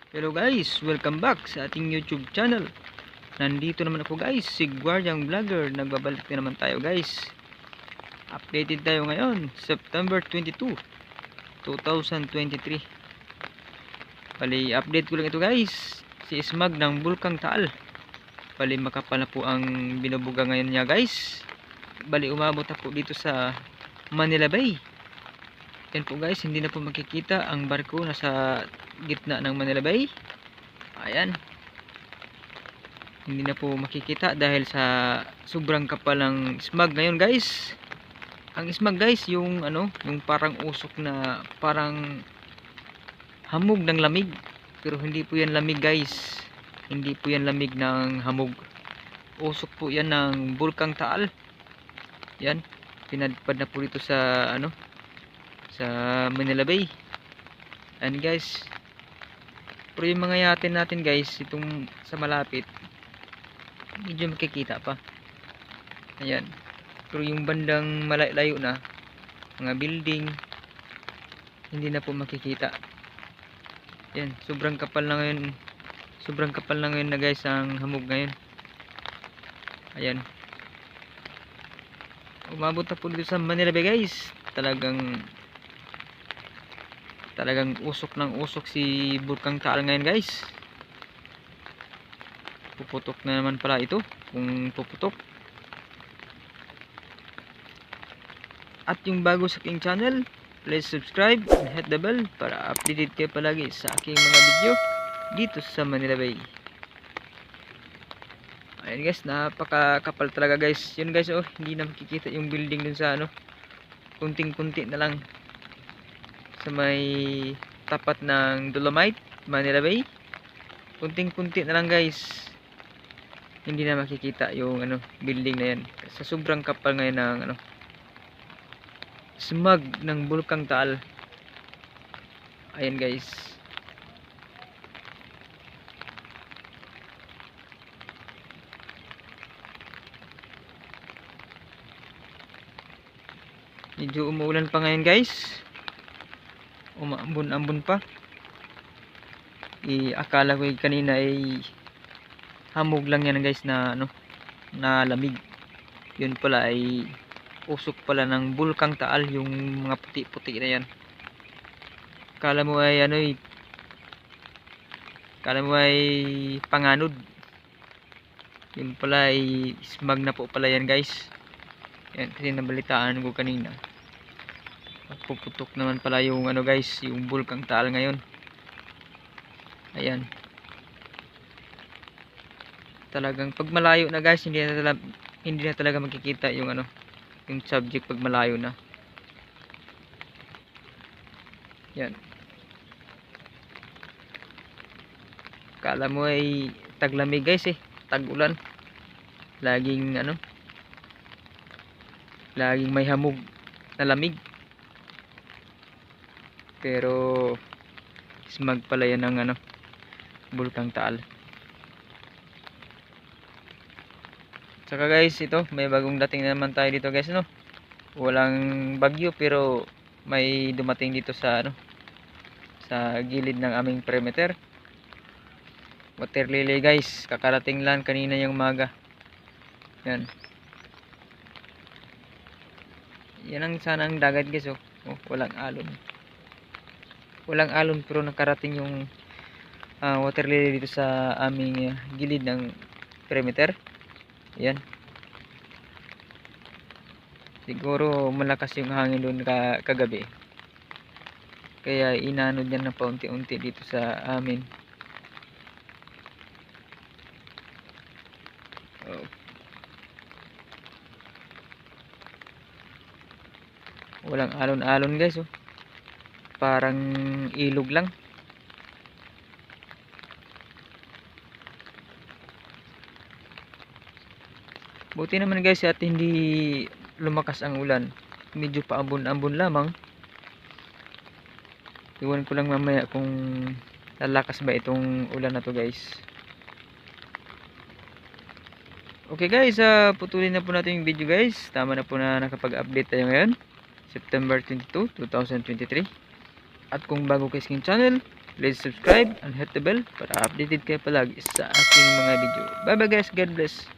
Hello guys, welcome back sa ating YouTube channel. Nandito naman ako guys, si Guardiang Vlogger. Nagbabalik na naman tayo guys. Updated tayo ngayon, September 22, 2023. Bali, update ko lang ito guys. Si Smag ng Bulkang Taal. Bali, makapal na po ang binubuga ngayon niya guys. Bali, umabot na po dito sa Manila Bay. Yan po guys, hindi na po makikita ang barko nasa gitna ng Manila Bay. Ayan. Hindi na po makikita dahil sa sobrang kapal ng smog ngayon guys. Ang smog guys, yung yung parang usok na parang hamog ng lamig. Pero hindi po yan lamig guys. Hindi po yan lamig ng hamog. Usok po yan ng Bulkang Taal. Yan. Pinadpad na po dito sa sa Manila Bay. And guys, pero yung mga yatin natin guys, itong sa malapit, medyo makikita pa. Ayan. Pero yung bandang malayo na, mga building, hindi na po makikita. Ayan, sobrang kapal na ngayon. Sobrang kapal na ngayon na guys ang hamog ngayon. Ayan. Umabot na po dito sa Manila Bay guys. Talagang usok ng usok si Bulkang Taal ngayon guys. Puputok na naman pala ito kung puputok. At yung bago sa aking channel, please subscribe and hit the bell para updated kayo palagi sa aking mga video dito sa Manila Bay. Ayan guys, napakakapal talaga guys. Yun guys, oh, hindi na makikita yung building dun sa kunting-kunti na lang sa may tapat ng Dolomite, Manila Bay. Kunting-kunti na lang guys. Hindi na makikita yung building na yan. Sa sobrang kapal ngayon ng smog ng Bulkang Taal. Ayan guys. Medyo umuulan pa ngayon guys. Umaambon-ambon pa. Akala ko kanina ay hamog lang yan guys na na lamig. Yun pala ay usok pala ng Bulkang Taal, yung mga puti-puti na yan. Akala mo ay akala mo ay panganod. Yun pala ay smog na po pala yan guys. Yan, kasi nabalitaan ko kanina. Puputok naman pala yung guys, yung Bulkang Taal ngayon. Ayan. Talagang pag malayo na guys, hindi na talaga makikita yung yung subject pag malayo na. Yan. Kala mo ay taglamig guys tag-ulan. Laging laging may hamog na lamig. Pero smog pala yan ng Bulkang Taal. Saka guys, ito may bagong dating na naman tayo dito guys Walang bagyo pero may dumating dito sa sa gilid ng aming perimeter. Water lily guys, kakarating lang kanina yung umaga. Yan. Yan ang sanang dagat guys walang alon. Walang alon pero nakarating yung water lily dito sa aming gilid ng perimeter. Yan. Siguro malakas yung hangin doon kagabi. Kaya inanod yan na paunti-unti dito sa amin. Oh. Walang alon-alon guys Parang ilog lang. Buti naman guys at hindi lumakas ang ulan. Medyo paambon-ambon lamang. Iwan ko lang mamaya kung lalakas ba itong ulan na to guys. Okay guys, putulin na po natin yung video guys. Tama na po na nakapag-update tayo ngayon. September 22, 2023. At kung bago kayo sa aking channel, Please subscribe and hit the bell para updated kayo palagi sa aking mga video. Bye bye guys. God bless.